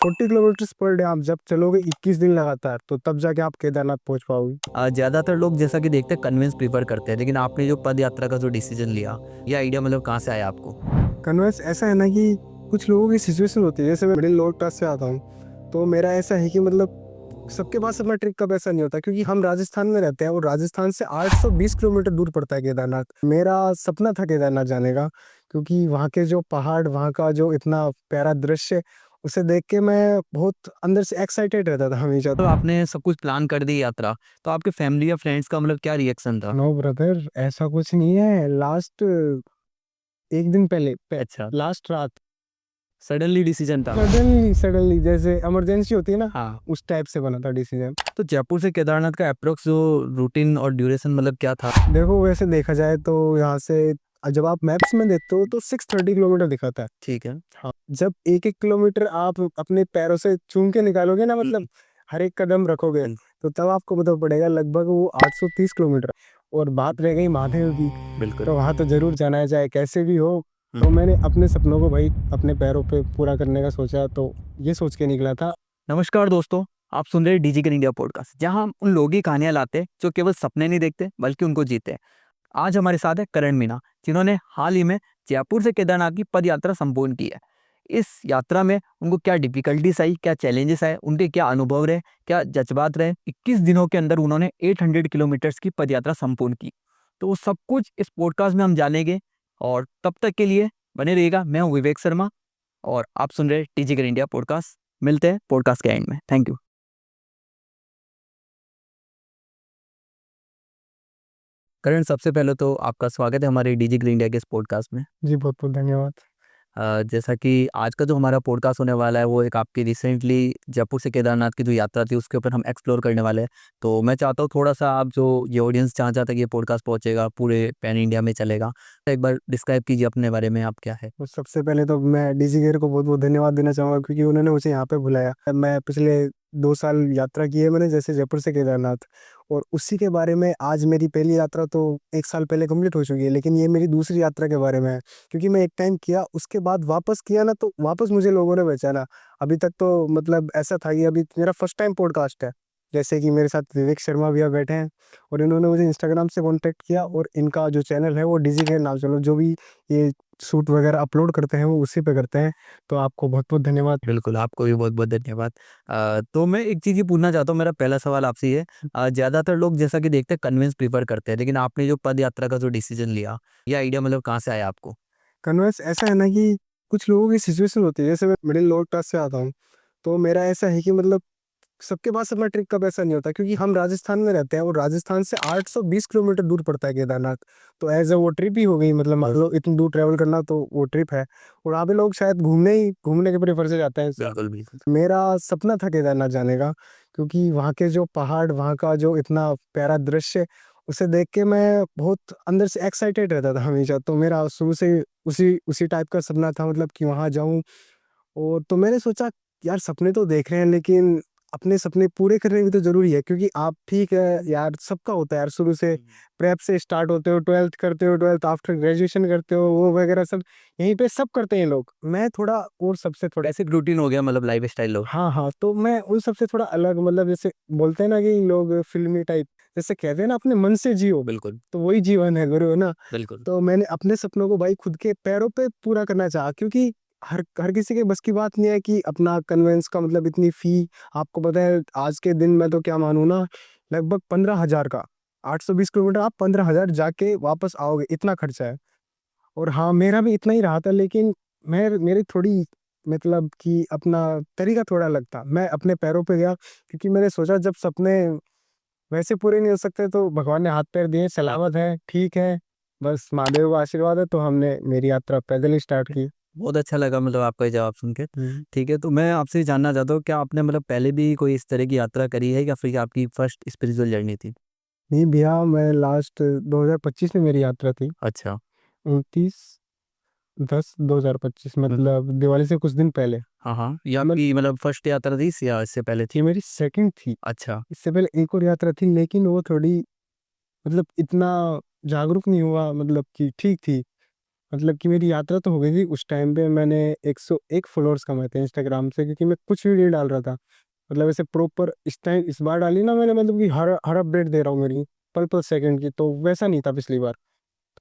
40 kilometre per day आप जब चलोगे 21 दिन लगातार, तो तब जाके आप केदारनाथ पहुंच पाओगे। ज़्यादातर लोग जैसा कि देखते हैं कन्वेंस प्रीफर करते हैं, लेकिन आपने जो पद यात्रा का जो डिसीजन लिया, ये आइडिया मतलब कहाँ से आया आपको? कन्वर्स ऐसा है ना कि कुछ लोगों की सिचुएशन होती है, जैसे मैं मिडिल लोअर क्लास से आता हूँ, तो मेरा ऐसा है कि मतलब सबके पास अपना ट्रिप का पैसा नहीं होता, क्योंकि हम राजस्थान में रहते हैं और राजस्थान से 820 किलोमीटर दूर पड़ता है केदारनाथ। मेरा सपना था केदारनाथ जाने का, क्योंकि वहाँ के जो पहाड़, वहाँ का जो इतना प्यारा दृश्य, उसे देख के मैं बहुत अंदर से एक्साइटेड रहता था हमेशा। तो आपने सब कुछ प्लान कर दी यात्रा, तो आपके फैमिली या फ्रेंड्स का मतलब क्या रिएक्शन था? नो ब्रदर, ऐसा कुछ नहीं है। लास्ट एक दिन पहले अच्छा, लास्ट रात सडनली डिसीजन था। सडनली सडनली जैसे इमरजेंसी होती है ना, हाँ, उस टाइप से बना था डिसीजन। तो जयपुर से केदारनाथ का अप्रोक्स जो रूटीन और ड्यूरेशन मतलब क्या था? देखो, वैसे देखा जाए तो यहाँ से जब आप मैप्स में देखते हो तो 630 किलोमीटर दिखाता है। ठीक है। हाँ, जब एक एक किलोमीटर आप अपने पैरों से चूम के निकालोगे ना, मतलब हर एक कदम रखोगे, हम्म, तो तब आपको पता पड़ेगा लगभग वो 830 किलोमीटर। और बात रह गई महादेव की, बिल्कुल। तो वहाँ तो जरूर जाना है, चाहे कैसे भी हो। तो हम्म। मैंने अपने सपनों को भाई अपने पैरों पे पूरा करने का सोचा, तो ये सोच के निकला था। नमस्कार दोस्तों, आप सुन रहे हैं डिजिटल इंडिया पॉडकास्ट, जहां हम उन लोगों की कहानियां लाते हैं जो केवल सपने नहीं देखते बल्कि उनको जीते हैं। आज हमारे साथ है करण मीना, जिन्होंने हाल ही में जयपुर से केदारनाथ की पद यात्रा संपूर्ण की है। इस यात्रा में उनको क्या डिफिकल्टीज आई, क्या चैलेंजेस आए, उनके क्या अनुभव रहे, क्या जज्बात रहे। 21 दिनों के अंदर उन्होंने 800 किलोमीटर्स की पद यात्रा संपूर्ण की। तो वो सब कुछ इस पॉडकास्ट में हम जानेंगे। और तब तक के लिए बने रहिएगा। मैं हूँ विवेक शर्मा और आप सुन रहे हैं डिजिटल इंडिया पॉडकास्ट। मिलते हैं पॉडकास्ट के एंड में। Thank you. करण, सबसे पहले तो आपका स्वागत है हमारे डिजिटल इंडिया के इस पॉडकास्ट में। जी, बहुत बहुत धन्यवाद। जैसा कि आज का जो हमारा पॉडकास्ट होने वाला है वो एक आपकी रिसेंटली जयपुर से केदारनाथ की जो यात्रा थी उसके ऊपर हम एक्सप्लोर करने वाले हैं। तो मैं चाहता हूँ थोड़ा सा आप जो ये ऑडियंस जहाँ जहाँ तक ये पॉडकास्ट पहुँचेगा पूरे पैन इंडिया में चलेगा, तो एक बार डिस्क्राइब कीजिए अपने बारे में, आप क्या है। तो सबसे पहले तो मैं डीजी गियर को बहुत बहुत धन्यवाद देना चाहूंगा, क्योंकि उन्होंने मुझे यहाँ पे बुलाया। मैं पिछले 2 साल यात्रा की है मैंने, जैसे जयपुर से केदारनाथ, और उसी के बारे में आज मेरी पहली यात्रा तो 1 साल पहले कंप्लीट हो चुकी है, लेकिन ये मेरी दूसरी यात्रा के बारे में है। क्योंकि मैं एक टाइम किया, उसके बाद वापस किया ना, तो वापस मुझे लोगों ने पहचाना। अभी तक तो मतलब ऐसा था कि अभी मेरा फर्स्ट टाइम पॉडकास्ट है। जैसे कि मेरे साथ विवेक शर्मा भैया बैठे हैं, और इन्होंने मुझे इंस्टाग्राम से कांटेक्ट किया, और इनका जो चैनल है वो डीजी के नाम से, जो भी ये शूट वगैरह अपलोड करते हैं वो उसी पे करते हैं। तो आपको बहुत बहुत धन्यवाद। बिल्कुल, आपको भी बहुत बहुत धन्यवाद। तो मैं एक चीज़ ये पूछना चाहता हूँ, मेरा पहला सवाल आपसे ये है। ज़्यादातर लोग जैसा कि देखते हैं कन्वेंस प्रीफर करते हैं, लेकिन आपने जो पद यात्रा का जो डिसीजन लिया, ये आइडिया मतलब कहाँ से आया आपको? कन्वर्स ऐसा है ना कि कुछ लोगों की सिचुएशन होती है, जैसे मैं मिडिल लोअर क्लास से आता हूँ, तो मेरा ऐसा है कि मतलब सबके पास अपना ट्रिप का पैसा नहीं होता, क्योंकि हम राजस्थान में रहते हैं और राजस्थान से 820 किलोमीटर दूर पड़ता है केदारनाथ। तो एज अ वो ट्रिप ही हो गई, मतलब मान लो इतनी दूर ट्रेवल करना तो वो ट्रिप है। और यहाँ पे लोग शायद घूमने के प्रेफर से जाते हैं। बिल्कुल बिल्कुल। मेरा सपना था केदारनाथ जाने का, क्योंकि वहाँ के जो पहाड़, वहाँ का जो इतना प्यारा दृश्य, उसे देख के मैं बहुत अंदर से एक्साइटेड रहता था हमेशा। तो मेरा शुरू से उसी उसी टाइप का सपना था, मतलब कि वहाँ जाऊँ। और तो मैंने सोचा, यार सपने तो देख रहे हैं, लेकिन अपने सपने पूरे करने भी तो जरूरी है। क्योंकि आप ठीक है यार, सबका होता है यार, शुरू से प्रेप से स्टार्ट होते हो, 12th करते हो, 12th आफ्टर ग्रेजुएशन करते हो, वो वगैरह सब यहीं पे सब करते हैं लोग। मैं थोड़ा और सबसे थोड़ा, बेसिक रूटीन हो गया मतलब लाइफ स्टाइल लो। हाँ हाँ, तो मैं उन सबसे थोड़ा अलग, मतलब जैसे बोलते हैं ना कि लोग फिल्मी टाइप, जैसे कहते हैं ना अपने मन से जियो, बिल्कुल तो वही जीवन है गुरु, है ना। बिल्कुल। तो मैंने अपने सपनों को भाई खुद के पैरों पे पूरा करना चाहा, क्योंकि हर हर किसी के बस की बात नहीं है कि अपना कन्वेंस का, मतलब इतनी फी। आपको पता है आज के दिन में तो क्या मानूं ना, लगभग 15,000 का, 820 किलोमीटर आप 15,000 जाके वापस आओगे, इतना खर्चा है। और हाँ, मेरा भी इतना ही रहा था, लेकिन मैं मेरी थोड़ी, मतलब कि अपना तरीका थोड़ा अलग था। मैं अपने पैरों पे गया, क्योंकि मैंने सोचा जब सपने वैसे पूरे नहीं हो सकते, तो भगवान ने हाथ पैर दिए, सलामत है, ठीक है, बस महादेव का आशीर्वाद है, तो हमने मेरी यात्रा पैदल ही स्टार्ट की। बहुत अच्छा लगा मतलब आपका ये जवाब सुन के। हम्म। ठीक है, तो मैं आपसे ये जानना चाहता हूँ, क्या आपने मतलब पहले भी कोई इस तरह की यात्रा करी है या फिर आपकी फर्स्ट स्पिरिचुअल जर्नी थी? नहीं भैया, मैं लास्ट 2025 में मेरी यात्रा थी। अच्छा। 29/10/2025, हम्म। मतलब दिवाली से कुछ दिन पहले। हाँ हाँ, ये मैं आपकी मतलब फर्स्ट यात्रा थी या इससे पहले थी? ये मेरी सेकंड थी। अच्छा। इससे पहले एक और यात्रा थी, लेकिन वो थोड़ी, मतलब इतना जागरूक नहीं हुआ, मतलब कि ठीक थी। मतलब कि मेरी यात्रा तो हो गई थी उस टाइम पे, मैंने 101 फॉलोअर्स कमाए थे इंस्टाग्राम से, क्योंकि मैं कुछ भी नहीं डाल रहा था। मतलब ऐसे प्रॉपर इस टाइम इस बार डाली ना मैंने, मतलब कि हर हर अपडेट दे रहा हूँ मेरी पल पल सेकंड की, तो वैसा नहीं था पिछली बार।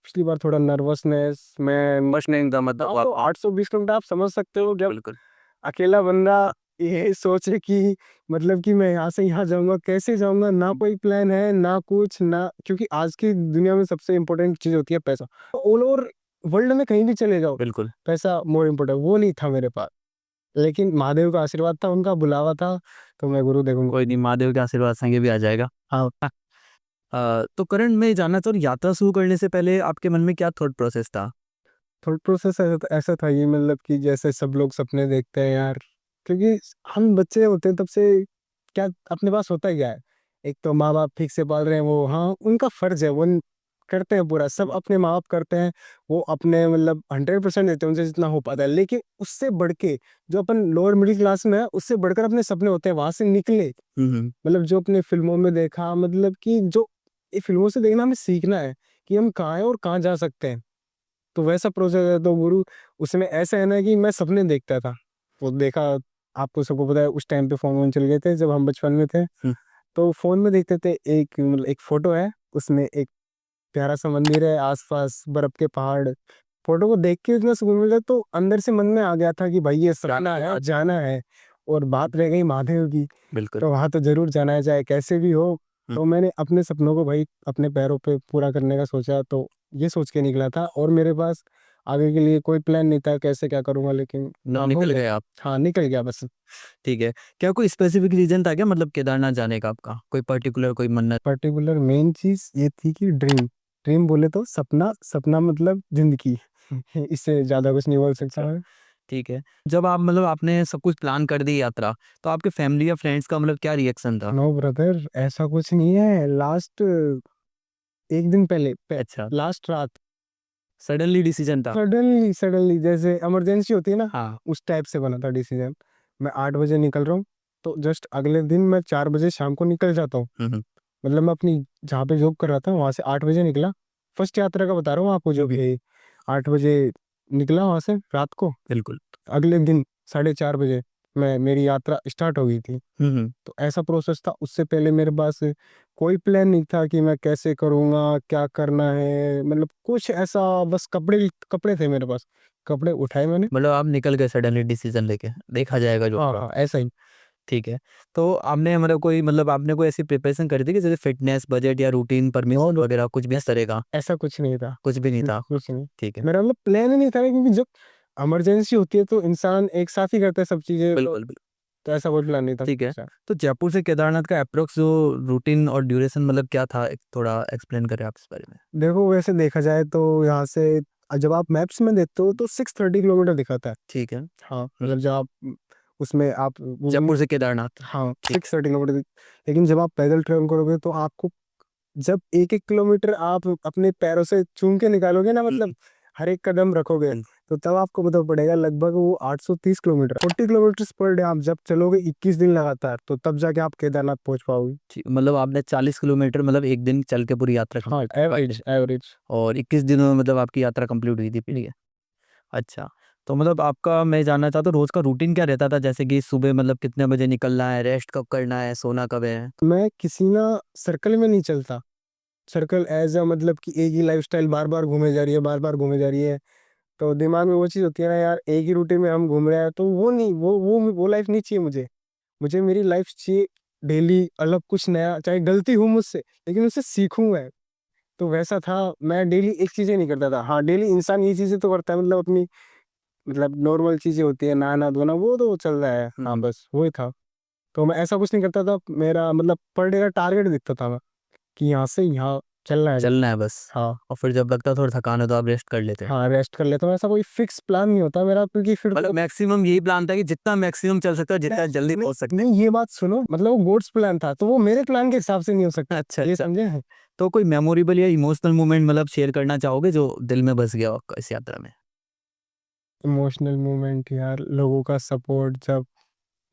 पिछली बार थोड़ा नर्वसनेस, मैं बस नहीं था मतलब तो 820 किलोमीटर आप समझ सकते हो, जब बिल्कुल अकेला बंदा ये सोचे कि मतलब कि मैं यहाँ से यहाँ जाऊंगा, कैसे जाऊंगा, ना कोई प्लान है ना कुछ ना, क्योंकि आज की दुनिया में सबसे इम्पोर्टेंट चीज होती है पैसा। ऑल ओवर वर्ल्ड में कहीं भी चले जाओ, बिल्कुल। पैसा मोर इम्पोर्टेंट, वो नहीं था मेरे पास। लेकिन महादेव का आशीर्वाद था, उनका बुलावा था, तो मैं गुरु देखूंगा। कोई नहीं, महादेव के आशीर्वाद संगे भी आ जाएगा। हाँ। तो करण, मैं जानना चाहूँ, यात्रा शुरू करने से पहले आपके मन में क्या थॉट प्रोसेस था? थॉट प्रोसेस ऐसा था ये, मतलब कि जैसे सब लोग सपने देखते हैं यार, क्योंकि हम बच्चे होते हैं तब से, क्या अपने पास होता ही क्या है, एक तो माँ बाप ठीक से पाल रहे हैं, वो हाँ उनका फर्ज है, वो करते हैं पूरा, सब अपने माँ बाप करते हैं, वो अपने मतलब 100% देते हैं उनसे जितना हो पाता है। लेकिन उससे बढ़ के जो अपन लोअर मिडिल क्लास में है, उससे बढ़कर अपने सपने होते हैं, वहां से निकले। मतलब जो अपने फिल्मों में देखा, मतलब कि जो ये फिल्मों से देखना हमें सीखना है कि हम कहाँ हैं और कहाँ जा सकते हैं, तो वैसा प्रोसेस है। तो गुरु उसमें ऐसा है ना कि मैं सपने देखता था, वो देखा, आपको सबको पता है उस टाइम पे फोन वोन चल गए थे जब हम बचपन में थे, हम्म। तो फोन में देखते थे, एक मतलब एक फोटो है, उसमें एक प्यारा सा मंदिर है, आसपास बर्फ के पहाड़, फोटो को देख के इतना सुकून मिला, तो अंदर से मन में आ गया था कि भाई ये सपना है, जाना है। और बात रह गई महादेव की, बिल्कुल। तो वहां तो जरूर जाना है चाहे कैसे भी हो। तो मैंने अपने सपनों को भाई अपने पैरों पे पूरा करने का सोचा, तो ये सोच के निकला था, और मेरे पास आगे के लिए कोई प्लान नहीं था कैसे क्या करूंगा, लेकिन हाँ, हो निकल गया। गए आप। हाँ निकल गया बस। ठीक है। क्या कोई स्पेसिफिक रीजन था क्या, मतलब केदारनाथ जाने का आपका कोई पर्टिकुलर कोई मन्नत? पर्टिकुलर मेन चीज ये थी कि ड्रीम, ड्रीम बोले तो सपना, सपना मतलब जिंदगी, इससे ज्यादा कुछ नहीं बोल सकता मैं। ठीक है। जब आप मतलब आपने सब कुछ प्लान कर दी यात्रा, तो आपके फैमिली या फ्रेंड्स का मतलब क्या रिएक्शन था? नो ब्रदर, ऐसा कुछ नहीं है, लास्ट एक दिन पहले अच्छा, लास्ट रात सडनली डिसीजन था। सडनली सडनली जैसे इमरजेंसी होती है ना, हाँ। उस टाइप से बना था डिसीजन। मैं 8 बजे निकल रहा हूँ, तो जस्ट अगले दिन मैं 4 बजे शाम को निकल जाता हूँ। मतलब मैं अपनी जहाँ पे जॉब कर रहा था वहाँ से 8 बजे निकला, फर्स्ट यात्रा का बता रहा हूँ आपको, जो भी 8 बजे निकला वहाँ से रात को। बिल्कुल। अगले दिन 4:30 बजे मैं मेरी यात्रा स्टार्ट हो गई थी। तो ऐसा प्रोसेस था, उससे पहले मेरे पास कोई प्लान नहीं था कि मैं कैसे करूँगा, क्या करना है, मतलब कुछ ऐसा, बस कपड़े कपड़े थे मेरे पास, कपड़े उठाए मैंने। मतलब आप निकल गए सडनली डिसीजन लेके, देखा जाएगा जो हाँ होगा। हाँ ऐसा ही। ठीक है। तो आपने मतलब कोई मतलब आपने कोई ऐसी प्रिपरेशन करी थी कि जैसे फिटनेस, बजट या रूटीन परमिशन वगैरह कुछ भी इस तरह का? ऐसा कुछ नहीं था, कुछ भी नहीं था। कुछ नहीं। ठीक है। मेरा मतलब प्लान ही नहीं था, क्योंकि जब इमरजेंसी होती है तो इंसान एक साथ ही करता है सब चीजें, बिल्कुल बिल्कुल। तो ऐसा कोई प्लान नहीं था ठीक है। सर। तो जयपुर से केदारनाथ का अप्रोक्स जो रूटीन और ड्यूरेशन मतलब क्या था, एक थोड़ा एक्सप्लेन करें आप इस बारे में। देखो वैसे देखा जाए तो यहाँ से जब आप मैप्स में देखते हो तो 630 किलोमीटर दिखाता है। ठीक है। हाँ मतलब जब आप उसमें आप जयपुर से केदारनाथ। हाँ ठीक। 630 किलोमीटर, लेकिन जब आप पैदल ट्रेवल करोगे तो आपको, जब एक एक किलोमीटर आप अपने पैरों से चूम के निकालोगे ना, मतलब हर एक कदम रखोगे, तो तब आपको पता पड़ेगा लगभग वो 830 किलोमीटर, 40 किलोमीटर पर डे आप जब चलोगे 21 दिन लगातार, तो तब जाके आप केदारनाथ पहुंच पाओगे। मतलब आपने 40 किलोमीटर मतलब एक दिन चल के पूरी यात्रा हाँ complete एवरेज एवरेज। और 21 दिनों में मतलब आपकी यात्रा कंप्लीट हुई थी, ठीक है। अच्छा। तो मतलब आपका मैं जानना चाहता हूँ रोज का रूटीन क्या रहता था, जैसे कि सुबह मतलब कितने बजे निकलना है, रेस्ट कब करना है, सोना कब है? मैं किसी ना सर्कल में नहीं चलता, सर्कल एज अ मतलब कि एक ही लाइफस्टाइल बार बार घूमे जा रही है, बार बार घूमे जा रही है, तो दिमाग में वो चीज़ होती है ना यार, एक ही रूटीन में हम घूम रहे हैं, तो वो नहीं, वो लाइफ नहीं चाहिए मुझे। मुझे मेरी लाइफ चाहिए डेली अलग कुछ नया, चाहे गलती हो मुझसे लेकिन उससे सीखूं मैं। तो वैसा था, मैं डेली एक चीज़ें नहीं करता था। हाँ डेली इंसान ये चीज़ें तो करता है, मतलब अपनी मतलब नॉर्मल चीज़ें होती है, नहाना धोना वो तो चल रहा है, हाँ बस वही था। तो मैं ऐसा कुछ नहीं करता था, मेरा मतलब पर डे का टारगेट दिखता था मैं, कि यहाँ से यहाँ चलना है। चलना है बस। हाँ और फिर जब लगता थोड़ा थकान हो तो आप रेस्ट कर लेते हैं। हाँ रेस्ट कर लेता हूँ, ऐसा कोई फिक्स प्लान नहीं होता मेरा, क्योंकि फिर मतलब मैक्सिमम यही प्लान था कि जितना मैक्सिमम चल सकता है, जितना जल्दी पहुंच सकते नहीं, ये बात सुनो, मतलब वो गोड्स प्लान था, तो वो मेरे प्लान के हिसाब से नहीं हो सकता, हैं। अच्छा ये अच्छा। समझे हैं। तो कोई मेमोरेबल या इमोशनल मोमेंट मतलब शेयर करना चाहोगे जो दिल में बस गया हो आपका इस यात्रा में? इमोशनल मोमेंट यार, लोगों का सपोर्ट, जब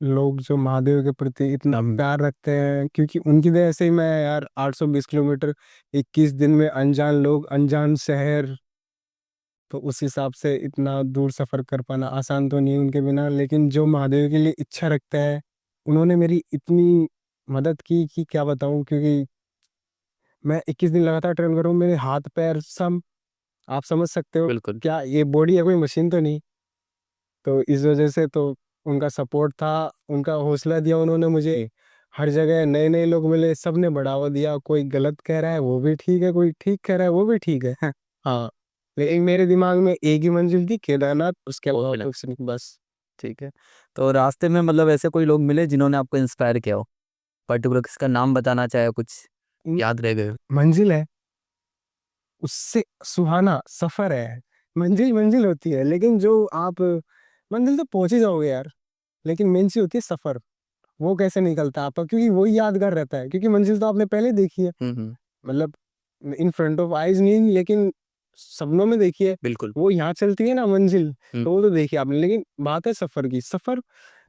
लोग जो महादेव के प्रति इतना प्यार रखते हैं, क्योंकि उनकी वजह से ही मैं यार 820 किलोमीटर 21 दिन में, अनजान लोग, अनजान शहर, तो उस हिसाब से इतना दूर सफ़र कर पाना आसान तो नहीं है उनके बिना, लेकिन जो महादेव के लिए इच्छा रखता है, उन्होंने मेरी इतनी मदद की कि क्या बताऊँ, क्योंकि मैं 21 दिन लगातार ट्रेन कर रहा हूँ, मेरे हाथ-पैर सब, आप समझ सकते हो, बिल्कुल। क्या ये बॉडी है, कोई मशीन तो नहीं। तो इस वजह से तो उनका सपोर्ट था, उनका हौसला दिया उन्होंने मुझे। हर जगह नए-नए लोग मिले, सबने बढ़ावा दिया, कोई गलत कह रहा है वो भी ठीक है, कोई ठीक कह रहा है वो भी ठीक है। हाँ, लेकिन मेरे दिमाग में एक ही मंजिल थी, केदारनाथ, उसके वो अलावा मिला। कुछ नहीं, बस। ठीक है। तो रास्ते में मतलब ऐसे कोई लोग मिले जिन्होंने आपको इंस्पायर किया हो? पर्टिकुलर किसका नाम बताना चाहे, कुछ उम, याद रह गए हो? मंजिल है, उससे सुहाना सफ़र है। मंजिल, मंजिल होती है, लेकिन जो आप मंजिल तो पहुँच ही जाओगे यार, लेकिन मेन चीज़ होती है सफ़र। वो कैसे निकलता है आपका, क्योंकि वही यादगार रहता है, क्योंकि मंजिल तो आपने पहले देखी है, हुँ, हुँ। मतलब इन फ्रंट ऑफ आईज़ नहीं, लेकिन सपनों में देखी है। बिल्कुल। वो यहाँ चलती है ना मंजिल, हुँ। तो वो तो देखी आपने, लेकिन बात है सफ़र की।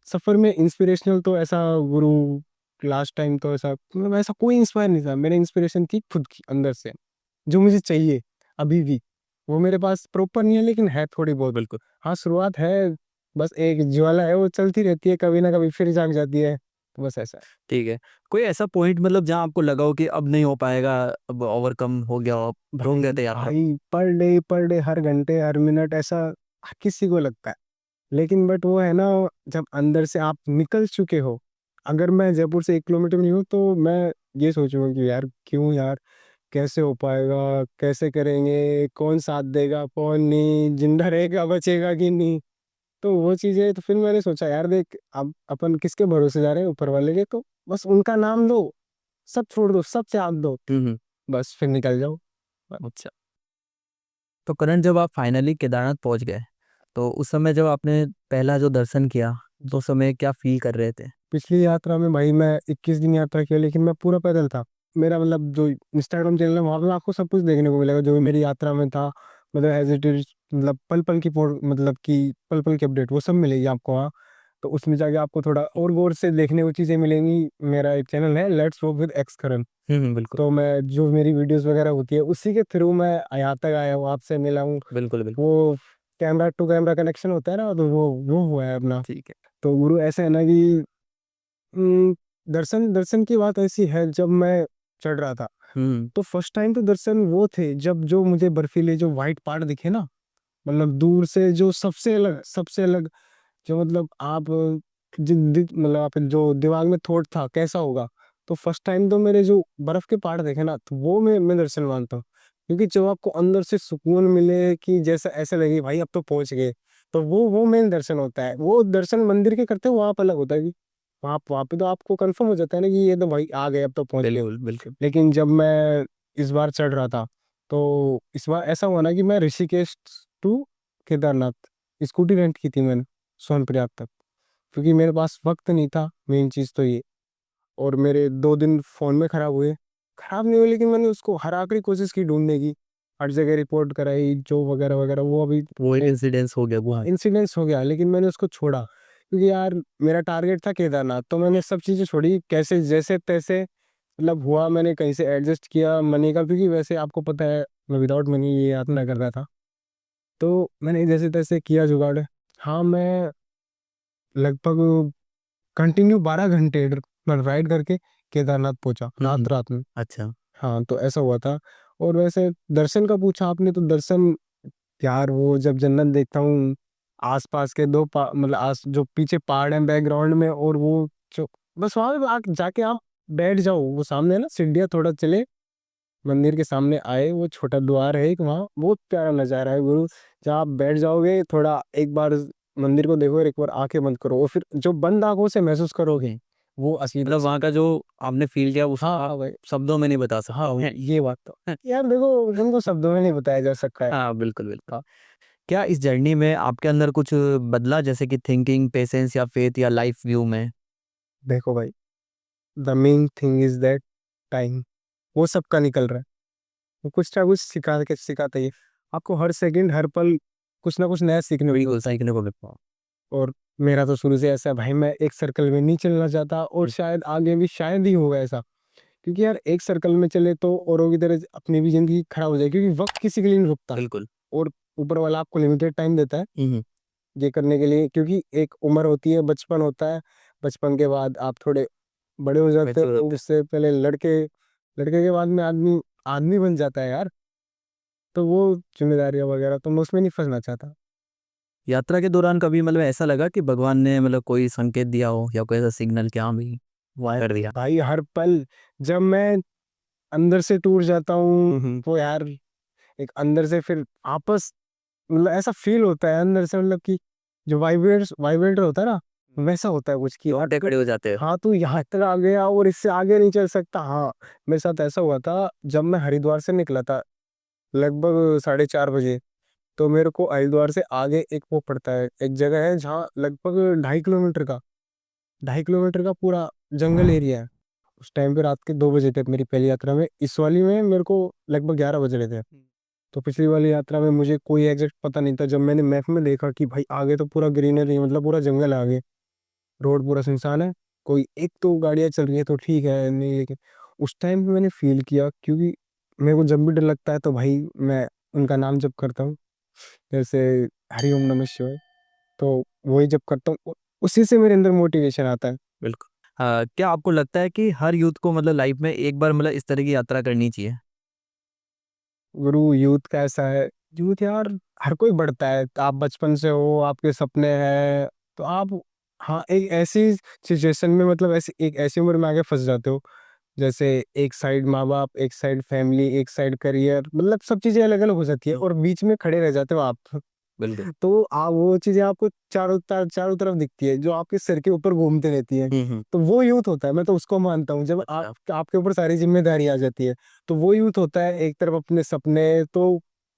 सफ़र में इंस्पिरेशनल तो ऐसा गुरु, लास्ट टाइम तो ऐसा मतलब ऐसा कोई इंस्पायर नहीं था। मेरे इंस्पिरेशन थी खुद की अंदर से, जो मुझे चाहिए अभी भी। वो मेरे पास प्रॉपर नहीं है, लेकिन है थोड़ी बहुत। बिल्कुल। हाँ, शुरुआत है, बस एक ज्वाला है, वो चलती रहती है, कभी ना कभी फिर जाग जाती है। तो बस ऐसा है। ठीक है। कोई ऐसा पॉइंट मतलब जहाँ आपको लगा हो कि अब नहीं हो पाएगा, अब ओवरकम हो गया हो, अब रुक भाई गए थे यात्रा? भाई पर डे, हर घंटे, हर मिनट ऐसा हर किसी को लगता है। लेकिन बट वो है ना, जब अंदर से आप निकल चुके हो, अगर मैं जयपुर से 1 किलोमीटर नहीं हूँ, तो मैं ये सोचूँगा कि यार क्यों यार, कैसे हो पाएगा? कैसे करेंगे? कौन साथ देगा? कौन नहीं? ज़िंदा रहेगा, बचेगा कि नहीं? तो वो चीज़ें, तो फिर मैंने सोचा यार देख, अब अपन किसके भरोसे जा रहे हैं? ऊपर वाले के, तो बस उनका नाम लो, सब छोड़ दो, सब त्याग दो, हुँ, हुँ। बस फिर निकल जाओ। अच्छा। तो करण, जब आप फाइनली केदारनाथ पहुँच गए, तो उस समय जब आपने पहला जो दर्शन किया, तो उस समय क्या फ़ील कर रहे थे? पिछली यात्रा में भाई मैं 21 दिन यात्रा किया, लेकिन मैं पूरा पैदल था। मेरा मतलब जो इंस्टाग्राम चैनल है, वहाँ पे आपको सब कुछ देखने को मिलेगा जो मेरी यात्रा में था। मतलब एज़ इट इज़, मतलब पल-पल की मतलब कि पल-पल की अपडेट वो सब मिलेगी आपको वहाँ। तो उसमें जाके आपको थोड़ा और गौर से देखने को चीज़ें मिलेंगी। मेरा एक चैनल है लेट्स वॉक विद एक्स करण। हुँ, हुँ, बिल्कुल। तो मैं जो मेरी वीडियोज़ वगैरह होती है, उसी के थ्रू मैं यहाँ तक आया हूँ, आपसे मिला हूँ। बिल्कुल, बिल्कुल। वो कैमरा टू कैमरा कनेक्शन होता है ना, तो वो हुआ है अपना। ठीक है। तो गुरु ऐसा है ना कि उम, दर्शन दर्शन की बात ऐसी है, जब मैं चढ़ रहा था, हुँ, तो फर्स्ट टाइम तो दर्शन वो थे जब जो मुझे बर्फीले जो व्हाइट पहाड़ दिखे ना, मतलब दूर से जो सबसे अलग, जो मतलब आप मतलब आप जो दिमाग में थॉट था कैसा होगा, तो फर्स्ट टाइम तो मेरे जो बर्फ के पहाड़ देखे ना, तो वो मैं दर्शन मानता हूँ। क्योंकि जब आपको अंदर से सुकून मिले कि जैसा ऐसा लगे भाई अब तो पहुंच गए, तो वो मेन दर्शन होता है। वो दर्शन मंदिर के करते हो, वहाँ पर अलग होता है कि वहाँ पे तो आपको कंफर्म हो जाता है ना कि ये तो भाई आ गए, अब तो पहुंच गए। बिल्कुल, बिल्कुल। लेकिन जब मैं इस बार चढ़ रहा था, तो इस बार ऐसा हुआ ना कि मैं Rishikesh to Kedarnath scooty rent की थी मैंने, सोनप्रयाग तक। क्योंकि मेरे पास वक़्त नहीं था, मेन चीज़ तो ये। और मेरे 2 दिन फ़ोन में ख़राब हुए। ख़राब नहीं हुए, लेकिन मैंने उसको हर आखिरी कोशिश की ढूँढने की। हर जगह रिपोर्ट कराई, जो वगैरह-वगैरह, वो अभी वो नहीं, इंसिडेंस हो गया वो। इंसिडेंस हो गया, लेकिन मैंने उसको छोड़ा। क्योंकि यार मेरा टारगेट था केदारनाथ, तो मैंने सब चीज़ें छोड़ी, कैसे जैसे-तैसे मतलब हुआ, मैंने कहीं से एडजस्ट किया मनी का, क्योंकि वैसे आपको पता है मैं विदाउट मनी ये यात्रा कर रहा था। तो मैंने जैसे-तैसे किया जुगाड़। हाँ, मैं लगभग कंटिन्यू 12 घंटे राइड करके केदारनाथ पहुँचा, हुँ, हुँ। रात-रात में। अच्छा। हाँ, तो ऐसा हुआ था। और वैसे दर्शन का पूछा आपने, तो दर्शन, यार वो जब जन्नत देखता हूँ, आस-पास के 2 मतलब जो पीछे पहाड़ हैं बैकग्राउंड में, और वो जो बस वहाँ पे जाके आप बैठ जाओ, वो सामने है ना सीढ़ियाँ, थोड़ा चले, मंदिर के सामने आए, वो छोटा द्वार है एक वहाँ, बहुत प्यारा नज़ारा है गुरु। जहाँ आप बैठ जाओगे, थोड़ा एक बार मंदिर को देखो और एक बार आँखें बंद करो, और फिर जो बंद आँखों से महसूस करोगे, वो असली मतलब दर्शन। वहाँ का जो आपने फ़ील किया हाँ, उसका हाँ भाई। शब्दों में नहीं बता सकते। हाँ, हैं। ये बात तो यार देखो, उनको शब्दों में नहीं बताया जा सकता है। हाँ, बिल्कुल, बिल्कुल। हाँ, क्या इस जर्नी में आपके अंदर कुछ बदला, जैसे कि थिंकिंग, पेशेंस या फेथ या लाइफ व्यू में? देखो भाई, the main thing is that time, वो सबका निकल रहा है। वो कुछ ना कुछ सिखाता ही है। आपको हर सेकंड, हर पल कुछ ना कुछ नया सीखने को बिल्कुल, मिलता है। सीखने को मिलता है। और मेरा तो शुरू से ऐसा है भाई, मैं एक सर्कल में नहीं चलना चाहता, और हुँ, शायद आगे भी शायद ही होगा ऐसा। क्योंकि यार एक सर्कल में चले तो औरों की तरह अपनी भी ज़िंदगी खराब हो जाएगी, क्योंकि वक़्त किसी के लिए नहीं रुकता। बिल्कुल। और ऊपर वाला आपको लिमिटेड टाइम देता है हम्म। ये करने के लिए, क्योंकि एक उम्र होती है, बचपन होता है, बचपन के बाद आप थोड़े बड़े हो जाते मैच्योर हो, होते उससे पहले लड़के, लड़के के बाद में आदमी आदमी बन जाता है यार, तो वो जिम्मेदारियां वगैरह तो मैं उसमें नहीं फंसना चाहता। यात्रा के दौरान कभी मतलब ऐसा लगा कि भगवान ने मतलब कोई संकेत दिया हो या कोई ऐसा सिग्नल कि हाँ भाई वाह कर दिया? भाई हर पल जब मैं अंदर से टूट जाता हूँ, हम्म। वो यार एक अंदर से फिर आपस, मतलब ऐसा फील होता है अंदर से, मतलब कि जो वाइब्रेटर होता है ना, वैसा होता है कुछ की। और रोंगटे खड़े हो जाते हो। हाँ, तू यहाँ तक आ गया और इससे आगे नहीं चल सकता। हाँ, मेरे साथ ऐसा हुआ था जब मैं हरिद्वार से निकला था लगभग 4:30 बजे। तो मेरे को हरिद्वार से आगे एक वो पड़ता है, एक जगह है जहाँ लगभग 2.5 किलोमीटर का पूरा जंगल एरिया है। उस टाइम पे रात के 2 बजे थे मेरी पहली यात्रा में। इस वाली में मेरे को लगभग 11 बज रहे थे। तो पिछली वाली यात्रा में मुझे कोई एग्जैक्ट पता नहीं था। जब मैंने मैप में देखा कि भाई आगे तो पूरा ग्रीनरी, मतलब पूरा जंगल है आगे, रोड पूरा सुनसान है, कोई एक तो गाड़ियाँ चल रही है तो ठीक है, नहीं, लेकिन उस टाइम पे मैंने फील किया, क्योंकि मेरे को जब भी डर लगता है तो भाई मैं उनका नाम जप करता हूँ, जैसे हरि ओम नमः शिवाय। तो वही जब करता हूँ, उसी से मेरे अंदर मोटिवेशन आता है। बिल्कुल। क्या आपको लगता है कि हर यूथ को मतलब लाइफ में एक बार मतलब इस तरह की यात्रा करनी चाहिए? गुरु, यूथ का ऐसा है, यूथ यार हर कोई बढ़ता है, तो आप बचपन से हो, आपके सपने हैं, तो आप, हाँ, एक ऐसी सिचुएशन में, मतलब ऐसी एक ऐसी उम्र में आगे फंस जाते हो, जैसे एक साइड माँ बाप, एक साइड फैमिली, एक साइड करियर, मतलब सब चीजें अलग अलग हो जाती है और बीच में खड़े रह जाते हो आप। बिल्कुल। तो वो चीजें आपको चारों तरफ दिखती है, जो आपके सिर के ऊपर घूमते रहती है। हम्म। तो वो यूथ होता है, मैं तो उसको मानता हूँ, जब अच्छा। आपके ऊपर सारी जिम्मेदारी आ जाती है, तो वो यूथ होता है। एक तरफ अपने सपने, तो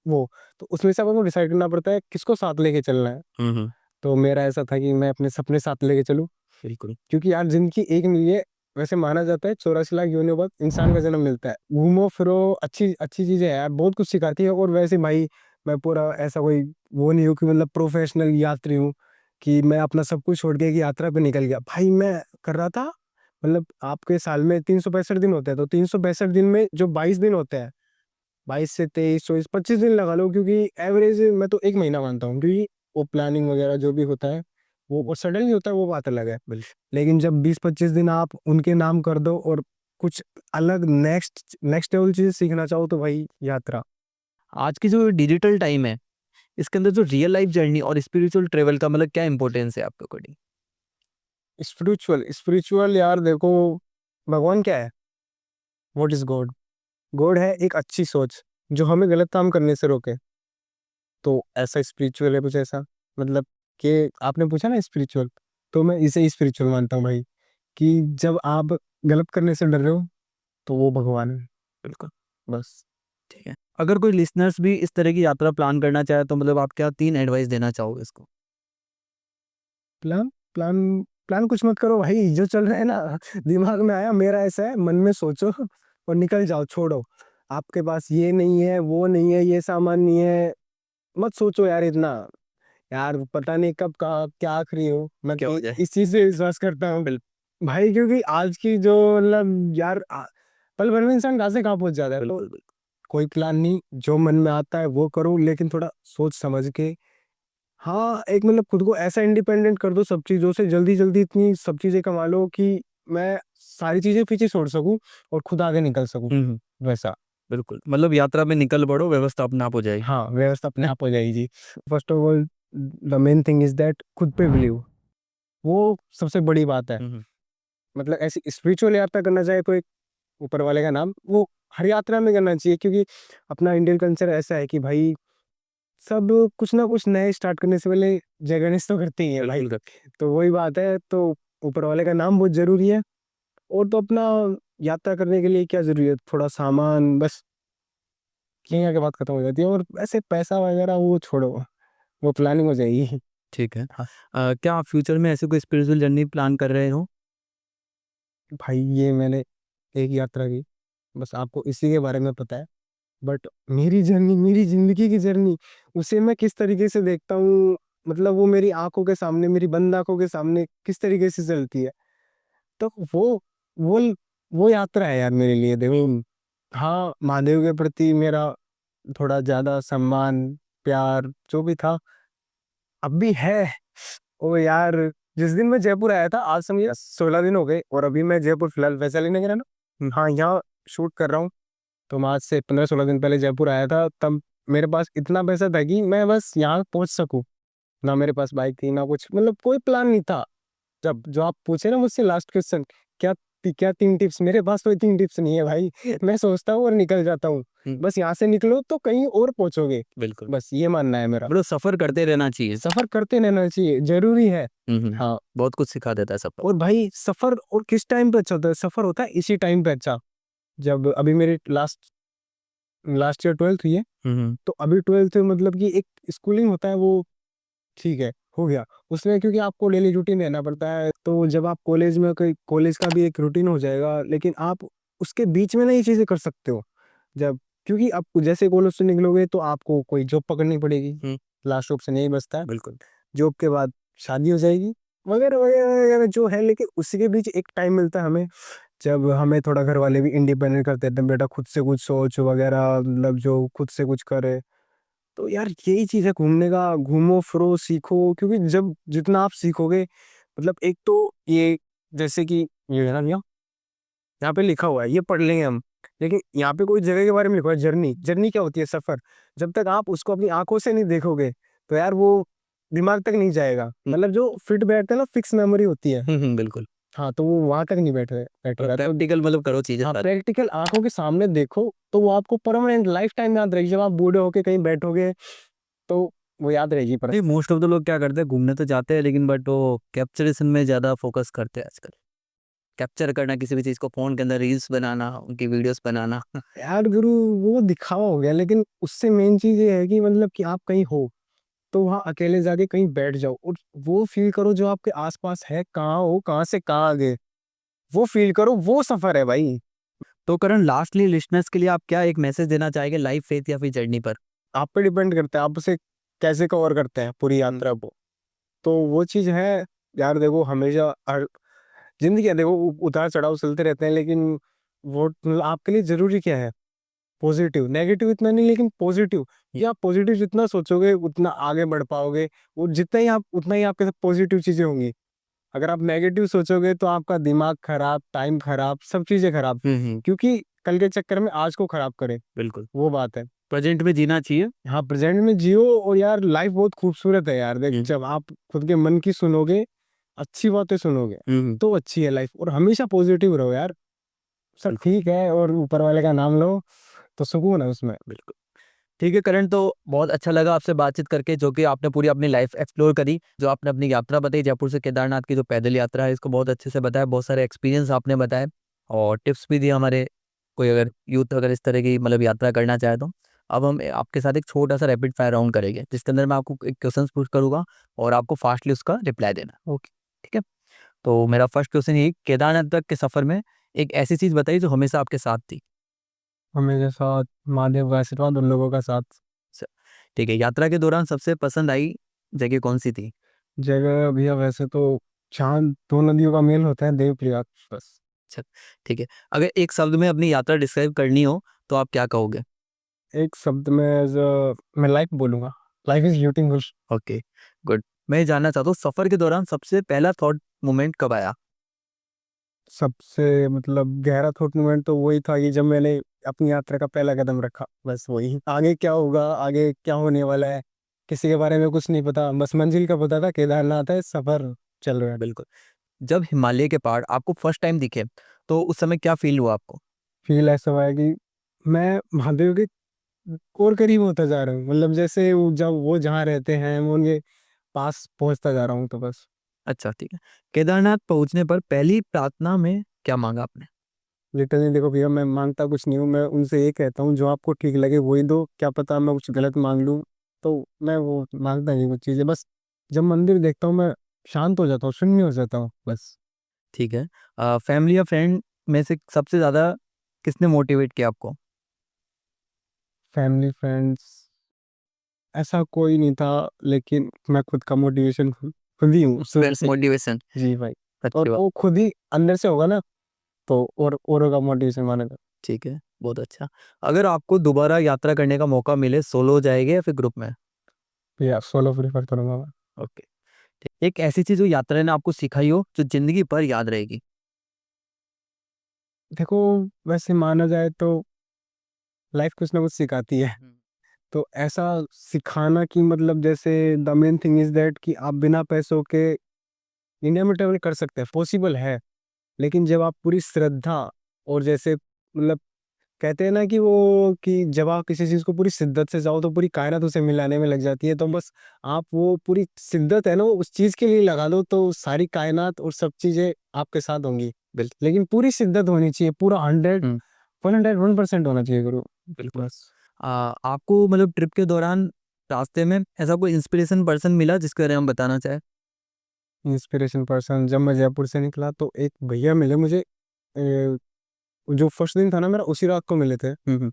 वो, तो उसमें से आपको डिसाइड करना पड़ता है किसको साथ लेके चलना है। हम्म। तो मेरा ऐसा था कि मैं अपने सपने साथ लेके चलूं, बिल्कुल। क्योंकि यार जिंदगी एक मिली है। वैसे माना जाता है 84 लाख योनियों बाद इंसान का जन्म मिलता है। घूमो फिरो, अच्छी अच्छी चीजें हैं यार, बहुत कुछ सिखाती है। और वैसे भाई मैं पूरा ऐसा कोई वो नहीं हूँ कि मतलब प्रोफेशनल यात्री हूँ कि मैं अपना सब कुछ छोड़ के एक यात्रा पे निकल गया। भाई मैं कर रहा था, मतलब आपके साल में 365 दिन होते हैं, तो 365 दिन में जो 22 दिन होते हैं, 22 से 23 24 25 दिन लगा लो, क्योंकि एवरेज मैं तो एक महीना मानता हूँ, क्योंकि वो प्लानिंग वगैरह जो भी होता है वो सडनली होता है, वो बात अलग है। लेकिन जब 20 25 दिन आप उनके नाम कर दो और कुछ अलग नेक्स्ट नेक्स्ट लेवल चीज सीखना चाहो, तो भाई यात्रा। आज की जो डिजिटल टाइम है इसके अंदर जो रियल लाइफ जर्नी और स्पिरिचुअल ट्रेवल का मतलब क्या इंपॉर्टेंस है आपके अकॉर्डिंग? स्पिरिचुअल स्पिरिचुअल यार देखो, भगवान क्या है, व्हाट इज गॉड? गॉड है एक अच्छी सोच जो हमें गलत काम करने से रोके। तो ऐसा स्पिरिचुअल है कुछ ऐसा, मतलब कि आपने पूछा ना स्पिरिचुअल, तो मैं इसे स्पिरिचुअल मानता हूँ भाई, कि जब आप गलत करने से डर रहे हो तो वो भगवान है, बिल्कुल। बस। ठीक है। अगर कोई लिसनर्स भी इस तरह की यात्रा प्लान करना चाहे तो मतलब आप क्या 3 एडवाइस देना चाहोगे इसको? प्लान प्लान प्लान कुछ मत करो भाई, जो चल रहा है ना दिमाग में आया, मेरा ऐसा है, मन में सोचो और निकल जाओ, छोड़ो। आपके पास ये नहीं है, वो नहीं है, ये सामान नहीं है, मत सोचो यार इतना। यार पता नहीं कब का क्या आखिरी हो, मैं क्या तो हो जाए। इस चीज से विश्वास करता हूँ बिल्कुल। भाई, क्योंकि आज की जो, मतलब यार पल भर में इंसान कहाँ से कहाँ पहुंच जाता है। तो बिल्कुल। बिल्कुल। कोई प्लान नहीं, जो मन में आता है वो करो, लेकिन थोड़ा सोच समझ के। हाँ, एक मतलब खुद को ऐसा इंडिपेंडेंट कर दो सब चीजों से, जल्दी जल्दी इतनी सब चीजें कमा लो कि मैं सारी चीजें पीछे छोड़ सकूं और खुद आगे निकल सकूं, हम्म। वैसा। बिल्कुल मतलब यात्रा में निकल पड़ो, व्यवस्था अपने आप हो जाएगी। हाँ, व्यवस्था अपने आप हो जाएगी जी। First of all the main thing is that खुद पे बिलीव, वो सबसे बड़ी बात है। हम्म। मतलब ऐसी स्पिरिचुअल यात्रा करना चाहे तो एक ऊपर वाले का नाम, वो हर यात्रा में करना चाहिए, क्योंकि अपना इंडियन कल्चर ऐसा है कि भाई सब कुछ ना कुछ नए स्टार्ट करने से पहले जय गणेश तो करते ही है भाई। बिल्कुल कर। तो वही बात है, तो ऊपर वाले का नाम बहुत जरूरी है। और तो अपना यात्रा करने के लिए क्या जरूरी है, थोड़ा सामान बस, यहीं आके बात खत्म हो जाती है। और ऐसे पैसा वगैरह वो छोड़ो, वो प्लानिंग हो जाएगी। ठीक है। हाँ क्या आप फ्यूचर में ऐसे कोई स्पिरिचुअल जर्नी प्लान कर रहे हो? भाई, ये मैंने एक यात्रा की, बस आपको इसी के बारे में पता है। बट मेरी जर्नी, मेरी जिंदगी की जर्नी, उसे मैं किस तरीके से देखता हूँ, मतलब वो मेरी आंखों के सामने, मेरी बंद आंखों के सामने किस तरीके से चलती है, तो वो वो यात्रा है यार मेरे लिए, देखो। हाँ, महादेव के प्रति मेरा थोड़ा ज्यादा सम्मान, प्यार जो भी था अब भी है। ओ यार, जिस दिन मैं जयपुर आया था आज समझिए 16 दिन हो गए, और अभी मैं जयपुर फिलहाल वैशाली नगर है ना, हाँ यहाँ शूट कर रहा हूँ। तो मैं आज से 15-16 दिन पहले जयपुर आया था, तब मेरे पास इतना पैसा था कि मैं बस यहाँ पहुंच सकूं। ना मेरे पास बाइक थी ना कुछ, मतलब कोई प्लान नहीं था। जब जो आप पूछे ना मुझसे लास्ट क्वेश्चन, क्या क्या 3 टिप्स, मेरे पास तो 3 टिप्स नहीं है भाई। मैं सोचता हूँ और निकल जाता हूँ। बस यहाँ से निकलो तो कहीं और पहुंचोगे, बिल्कुल, बस ये मानना है मेरा। मतलब सफर करते रहना चाहिए। सफर करते रहना चाहिए, जरूरी है। हाँ, बहुत कुछ सिखा देता है सफर। और भाई सफर और किस टाइम पे अच्छा होता है, सफर होता है इसी टाइम पे अच्छा, जब अभी मेरी लास्ट लास्ट ईयर 12th हुई है। तो अभी 12th मतलब कि एक स्कूलिंग होता है वो, ठीक है, हो गया उसमें, क्योंकि आपको डेली रूटीन देना पड़ता है। तो जब आप कॉलेज में, कोई कॉलेज का भी एक रूटीन हो जाएगा, लेकिन आप उसके बीच में नई चीजें कर सकते हो। जब, क्योंकि आप जैसे कॉलेज से निकलोगे तो आपको कोई जॉब पकड़नी पड़ेगी, लास्ट ऑप्शन यही बचता है। बिल्कुल। जॉब के बाद शादी हो जाएगी, वगैरह वगैरह वगैरह जो है, लेकिन उसी के बीच एक टाइम मिलता है हमें, जब हमें थोड़ा घर वाले भी इंडिपेंडेंट कर देते हैं, बेटा खुद से कुछ सोच वगैरह, मतलब जो खुद से कुछ करे। तो यार यही चीज है घूमने का, घूमो फिरो सीखो, क्योंकि जब जितना आप सीखोगे, मतलब एक तो ये, जैसे कि ये है ना भैया, यहाँ पे लिखा हुआ है, ये पढ़ लेंगे हम, लेकिन यहाँ पे कोई जगह के बारे में लिखा हुआ है, जर्नी। जर्नी क्या होती है? सफर। जब तक आप उसको अपनी आंखों से नहीं देखोगे तो यार वो दिमाग तक नहीं जाएगा, मतलब जो फिट बैठता है ना, फिक्स मेमोरी होती है। बिल्कुल। हाँ, तो वो वहां तक नहीं बैठेगा। तो प्रैक्टिकल मतलब करो चीजें हाँ, सारी। प्रैक्टिकल आंखों के सामने देखो, तो वो आपको परमानेंट लाइफ टाइम याद रहेगी। जब आप बूढ़े होके कहीं बैठोगे तो वो याद रहेगी। पर नहीं, मोस्ट ऑफ द लोग क्या करते हैं, घूमने तो जाते हैं लेकिन बट वो कैप्चरेशन में ज्यादा फोकस करते हैं आजकल। कैप्चर करना किसी भी चीज को, फोन के अंदर रील्स बनाना, उनकी वीडियोस बनाना। यार गुरु, वो दिखावा हो गया, लेकिन उससे मेन चीज ये है कि मतलब कि आप कहीं हो तो वहां अकेले जाके कहीं बैठ जाओ और वो फील करो जो आपके आसपास है, कहाँ हो, कहाँ से कहाँ आ गए, वो फील करो, वो सफर है भाई। तो करण, लास्टली लिसनर्स के लिए आप क्या एक मैसेज देना चाहेंगे लाइफ, फेथ या फिर जर्नी पर? आप पे डिपेंड करता है आप उसे कैसे कवर करते हैं पूरी यात्रा को। तो वो चीज है यार, देखो हमेशा हर जिंदगी है, देखो उतार चढ़ाव चलते रहते हैं, लेकिन वो मतलब आपके लिए जरूरी क्या है? पॉजिटिव, नेगेटिव इतना नहीं, लेकिन पॉजिटिव। ये आप पॉजिटिव जितना सोचोगे उतना आगे बढ़ पाओगे, और जितना ही आप, उतना ही आपके साथ पॉजिटिव चीजें होंगी। अगर आप नेगेटिव सोचोगे तो आपका दिमाग खराब, टाइम खराब, सब चीजें खराब, क्योंकि कल के चक्कर में आज को खराब करे, बिल्कुल। वो बात है। प्रेजेंट में जीना चाहिए। हाँ, प्रेजेंट में जियो, और यार लाइफ बहुत खूबसूरत है यार। देख, जब आप खुद के मन की सुनोगे, अच्छी बातें सुनोगे, तो अच्छी है लाइफ, और हमेशा पॉजिटिव रहो यार। सब ठीक है, और ऊपर वाले का नाम लो तो सुकून है उसमें। बिल्कुल। ठीक है करण, तो बहुत अच्छा लगा आपसे बातचीत करके, जो कि आपने पूरी अपनी लाइफ एक्सप्लोर करी, जो आपने अपनी यात्रा बताई जयपुर से केदारनाथ की, जो पैदल यात्रा है, इसको बहुत अच्छे से बताया, बहुत सारे एक्सपीरियंस आपने बताए और टिप्स भी दिए हमारे कोई अगर यूथ अगर इस तरह की मतलब यात्रा करना चाहे तो। अब हम आपके साथ एक छोटा सा रैपिड फायर राउंड करेंगे, जिसके अंदर मैं आपको एक क्वेश्चन पूछ करूंगा और आपको फास्टली उसका रिप्लाई देना। ओके, ठीक है। तो मेरा फर्स्ट क्वेश्चन ये, केदारनाथ तक के सफर में एक ऐसी चीज बताइए जो हमेशा आपके साथ थी। हमें साथ महादेव का आशीर्वाद, उन लोगों का साथ। स- ठीक है, यात्रा के दौरान सबसे पसंद आई जगह कौन सी थी? जगह भैया वैसे तो चांद, दो नदियों का मेल होता है, देव प्रयाग, बस। अच्छा, ठीक है। अगर एक शब्द में अपनी यात्रा डिस्क्राइब करनी हो तो आप क्या कहोगे? एक शब्द में मैं लाइफ बोलूंगा, life is beautiful. Okay, good. मैं ये जानना चाहता हूँ, सफर के दौरान सबसे पहला थॉट मोमेंट कब आया? सबसे मतलब गहरा थॉट मोमेंट तो वही था कि जब मैंने अपनी यात्रा का पहला कदम रखा, बस वही। आगे क्या होगा, आगे क्या होने वाला है, किसी के बारे में कुछ नहीं पता, बस मंजिल का पता था, केदारनाथ है, सफर चल रहा है। बिल्कुल। जब हिमालय के पहाड़ आपको फर्स्ट टाइम दिखे तो उस समय क्या फील हुआ आपको? फील ऐसा हुआ है कि मैं महादेव के और करीब होता जा रहा हूँ, मतलब जैसे जब वो जहाँ रहते हैं मैं उनके पास पहुंचता जा रहा हूँ, तो बस। अच्छा, ठीक है। केदारनाथ पहुंचने पर पहली प्रार्थना में क्या मांगा आपने? लिटरली देखो भैया, मैं मांगता कुछ नहीं हूँ, मैं उनसे ये कहता हूँ जो आपको ठीक लगे वही दो, क्या पता मैं कुछ गलत मांग लूँ। तो मैं वो मांगता नहीं कुछ चीज़ें, बस जब मंदिर देखता हूँ मैं शांत हो जाता हूँ, शून्य हो जाता हूँ, बस। ठीक है। फैमिली या फ्रेंड में से सबसे ज्यादा किसने मोटिवेट किया आपको? फैमिली फ्रेंड्स ऐसा कोई नहीं था, लेकिन मैं खुद का मोटिवेशन खुद ही हूँ शुरू सेल्फ से। मोटिवेशन। जी भाई। और अच्छी बात। वो खुद ही अंदर से होगा ना, तो और औरों का मोटिवेशन मानेगा। ठीक है, बहुत अच्छा। अगर आपको दोबारा यात्रा करने का मौका मिले, सोलो जाएंगे या फिर ग्रुप में? या सोलो प्रेफर करूंगा मैं। ओके। एक ऐसी चीज जो यात्रा ने आपको सिखाई हो जो जिंदगी भर याद रहेगी। देखो, वैसे माना जाए तो लाइफ कुछ ना कुछ सिखाती है। तो ऐसा सिखाना कि मतलब जैसे the main thing is that कि आप बिना पैसों के इंडिया में ट्रेवल कर सकते हैं, पॉसिबल है। लेकिन जब आप पूरी श्रद्धा और जैसे मतलब कहते हैं ना कि वो कि जब आप किसी चीज को पूरी शिद्दत से जाओ तो पूरी कायनात उसे मिलाने में लग जाती है। तो बस आप वो पूरी शिद्दत है ना वो उस चीज के लिए लगा दो तो सारी कायनात और सब चीजें आपके साथ होंगी। बिल्कुल। लेकिन पूरी शिद्दत होनी चाहिए, पूरा 100 हम्म। 101% होना चाहिए गुरु। बिल्कुल। बस। आपको मतलब ट्रिप के दौरान रास्ते में ऐसा कोई इंस्पिरेशन पर्सन मिला जिसके बारे में हम बताना चाहें? इंस्पिरेशन पर्सन जब मैं जयपुर से निकला तो एक भैया मिले मुझे। जो फर्स्ट दिन था ना मेरा उसी रात को मिले थे। हम्म।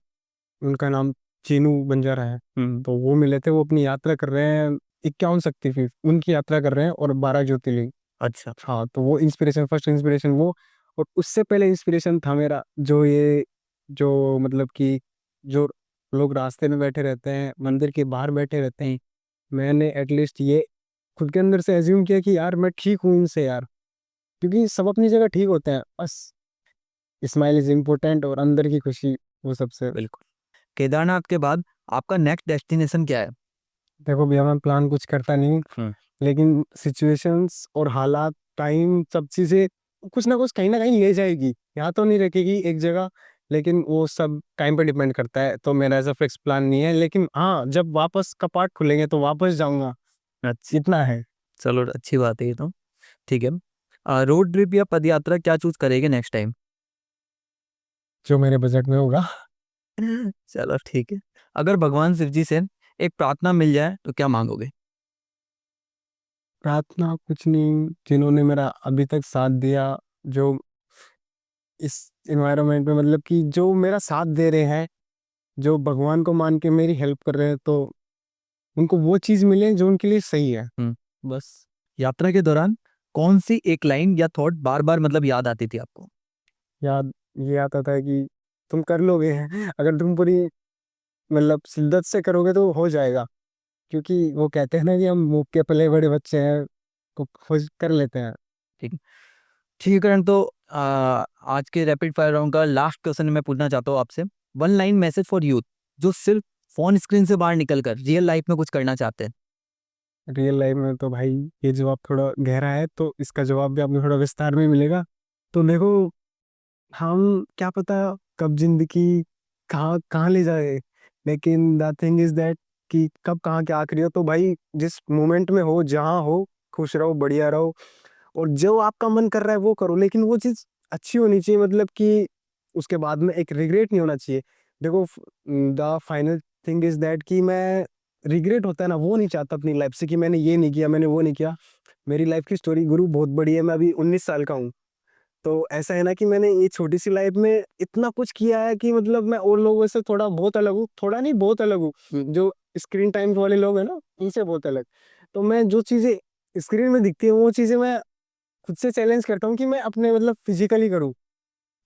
उनका नाम चीनू बंजारा है। हम्म। तो वो मिले थे, वो अपनी यात्रा कर रहे हैं, 51 शक्तिपीठ उनकी यात्रा कर रहे हैं और 12 ज्योतिर्लिंग। अच्छा। हाँ, तो वो इंस्पिरेशन, फर्स्ट इंस्पिरेशन वो। और उससे पहले इंस्पिरेशन था मेरा जो ये जो मतलब कि जो लोग रास्ते में बैठे रहते हैं, मंदिर के बाहर बैठे रहते हैं, मैंने एटलीस्ट ये खुद के अंदर से एज्यूम किया कि यार मैं ठीक हूँ इनसे यार। क्योंकि सब अपनी जगह ठीक होते हैं, बस स्माइल इज इम्पोर्टेंट और अंदर की खुशी वो सबसे। बिल्कुल। केदारनाथ के बाद आपका नेक्स्ट डेस्टिनेशन क्या है? देखो भैया, मैं प्लान कुछ करता नहीं, हम्म। लेकिन सिचुएशंस और हालात, टाइम, सब चीजें कुछ ना कहीं ले जाएगी, यहाँ तो नहीं रखेगी एक जगह। लेकिन वो सब टाइम पे डिपेंड करता है, तो मेरा ऐसा फिक्स प्लान नहीं है। लेकिन हाँ, जब वापस कपाट खुलेंगे तो वापस जाऊंगा, अच्छा। इतना है। चलो अच्छी बात है ये तो। ठीक है। रोड ट्रिप या पद यात्रा क्या चूज करेंगे नेक्स्ट टाइम? जो मेरे बजट में होगा। चलो ठीक है। अगर भगवान शिव जी से एक प्रार्थना मिल जाए तो क्या मांगोगे? प्रार्थना कुछ नहीं, जिन्होंने मेरा अभी तक साथ दिया, जो इस एनवायरनमेंट में मतलब कि जो मेरा साथ दे रहे हैं, जो भगवान को मान के मेरी हेल्प कर रहे हैं, तो उनको वो चीज मिले जो उनके लिए सही है। बस। यात्रा के दौरान कौन सी एक लाइन या थॉट बार बार मतलब याद आती थी आपको? याद ये आता था कि तुम कर लोगे अगर तुम पूरी मतलब शिद्दत से करोगे तो हो जाएगा। क्योंकि वो कहते हैं ना कि हम मुंह के पले बड़े बच्चे हैं, को खोज कर लेते हैं। ठीक है। ठीक है करण, तो आज के रैपिड फायर राउंड का लास्ट क्वेश्चन मैं पूछना चाहता हूँ आपसे। One line message for youth जो सिर्फ फोन स्क्रीन से बाहर निकलकर रियल लाइफ में कुछ करना चाहते हैं। रियल लाइफ में तो भाई ये जवाब थोड़ा गहरा है, तो इसका जवाब भी आपको थोड़ा विस्तार में मिलेगा। तो देखो, हम क्या पता कब जिंदगी कहाँ कहाँ ले जाए, लेकिन द थिंग इज दैट कि कब कहाँ क्या आखिरी हो। तो भाई जिस मोमेंट में हो, जहाँ हो, खुश रहो, बढ़िया रहो, और जो आपका मन कर रहा है वो करो। लेकिन वो चीज अच्छी होनी चाहिए, मतलब कि उसके बाद में एक रिग्रेट नहीं होना चाहिए। देखो, the final thing is that कि मैं रिग्रेट होता है ना, वो नहीं चाहता अपनी लाइफ से कि मैंने ये नहीं किया, मैंने वो नहीं किया। मेरी लाइफ की स्टोरी गुरु बहुत बड़ी है, मैं अभी 19 साल का हूँ। तो ऐसा है ना कि मैंने ये छोटी सी लाइफ में इतना कुछ किया है कि मतलब मैं और लोगों से थोड़ा बहुत अलग हूँ, थोड़ा नहीं बहुत अलग हूँ। जो स्क्रीन टाइम वाले लोग हैं ना, उनसे बहुत अलग। तो मैं जो चीजें स्क्रीन में दिखती है वो चीजें मैं खुद से चैलेंज करता हूँ कि मैं अपने मतलब फिजिकली करूँ,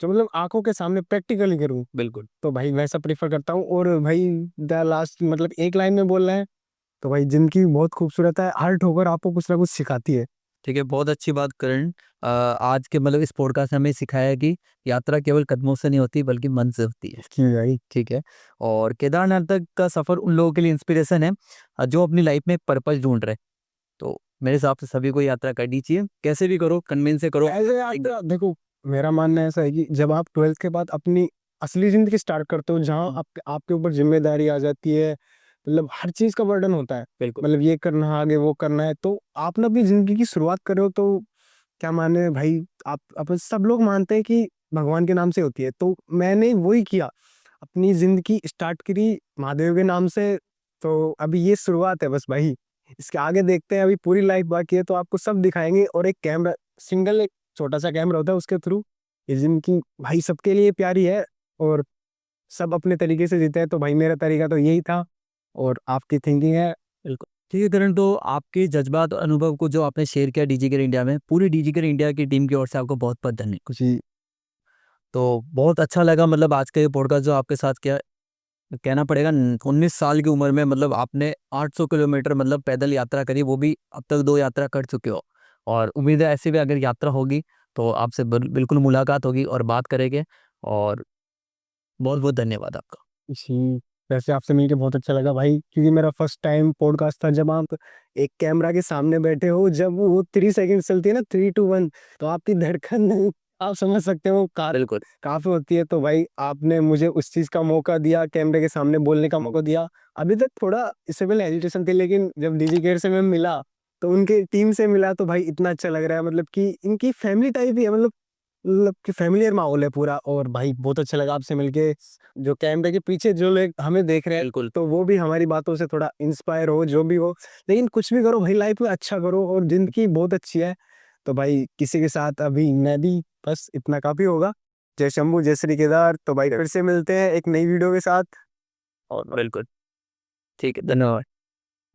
जो मतलब आंखों के सामने प्रैक्टिकली करूँ। बिल्कुल। तो भाई वैसा प्रीफर करता हूँ। और भाई द लास्ट मतलब एक लाइन में बोल रहे हैं, तो भाई जिंदगी बहुत खूबसूरत है, हर ठोकर आपको कुछ ना कुछ सिखाती है। ठीक है, बहुत अच्छी बात करण। आज के मतलब इस पॉडकास्ट ने हमें सिखाया है कि यात्रा केवल कदमों से नहीं होती बल्कि मन से होती है। कि भाई ठीक है। और केदारनाथ तक का सफर उन लोगों के लिए इंस्पिरेशन है जो अपनी लाइफ में एक पर्पस ढूंढ रहे हैं। तो मेरे हिसाब से सभी को यात्रा करनी चाहिए, कैसे भी करो, कन्विंस से करो। ऐसे यार देखो, मेरा मानना ऐसा है कि जब आप 12th के बाद अपनी असली जिंदगी स्टार्ट करते हो, जहाँ आपके ऊपर जिम्मेदारी आ जाती है, मतलब हर चीज का बर्डन होता है, बिल्कुल। मतलब ये करना है, आगे वो करना है, तो आपने अपनी जिंदगी की शुरुआत करे हो, तो क्या माने भाई, आप सब लोग मानते हैं कि भगवान के नाम से होती है, तो मैंने वही किया, अपनी जिंदगी स्टार्ट करी महादेव के नाम से। तो अभी ये शुरुआत है बस भाई, इसके आगे देखते हैं, अभी पूरी लाइफ बाकी है, तो आपको सब दिखाएंगे। और एक कैमरा, सिंगल एक छोटा सा कैमरा होता है, उसके थ्रू ये जिंदगी भाई सबके लिए प्यारी है, और सब अपने तरीके से जीते हैं। तो भाई मेरा तरीका तो यही था, और आपकी थिंकिंग है। बिल्कुल। ठीक है करण, तो आपके जज्बात और अनुभव को जो आपने शेयर किया डीजी केयर इंडिया में, पूरी डीजी केयर इंडिया की टीम की ओर से आपको बहुत बहुत धन्यवाद। कुछ ही तो बहुत अच्छा लगा मतलब आज का ये पॉडकास्ट जो आपके साथ किया। कहना पड़ेगा 19 साल की उम्र में मतलब आपने 800 किलोमीटर मतलब पैदल यात्रा करी, वो भी अब तक 2 यात्रा कर चुके हो। और उम्मीद है ऐसी भी अगर यात्रा होगी तो आपसे बिल्कुल मुलाकात होगी और बात करेंगे। और बहुत बहुत धन्यवाद आपका। जी, वैसे आपसे मिलके बहुत अच्छा लगा भाई, क्योंकि मेरा फर्स्ट टाइम पॉडकास्ट था। जब आप एक कैमरा के सामने बैठे हो, जब वो 3 सेकंड चलती है ना, 3 टू 1, तो आपकी धड़कन आप समझ सकते हो बिल्कुल। काफ़ी होती है। तो भाई आपने मुझे उस चीज़ का मौका दिया, कैमरे के सामने बोलने का मौका दिया। अभी तक थोड़ा इससे पहले हेजिटेशन थी, लेकिन जब डीजी केयर से मैं मिला, तो उनकी टीम से मिला, तो भाई इतना अच्छा लग रहा है, मतलब कि इनकी फैमिली टाइप ही है, मतलब कि फैमिलियर माहौल है पूरा। और भाई बहुत अच्छा लगा आपसे मिलके। जो कैमरे के पीछे जो लोग हमें देख रहे हैं, बिल्कुल। तो वो भी हमारी बातों से थोड़ा इंस्पायर हो, जो भी हो। लेकिन कुछ भी करो भाई, लाइफ में अच्छा करो, और जिंदगी बहुत अच्छी है। तो भाई किसी के साथ अभी मैं भी, बस इतना काफी होगा। जय शंभू, जय श्री केदार। तो भाई फिर से मिलते हैं एक नई वीडियो के साथ। और बिल्कुल। ठीक है, धन्यवाद।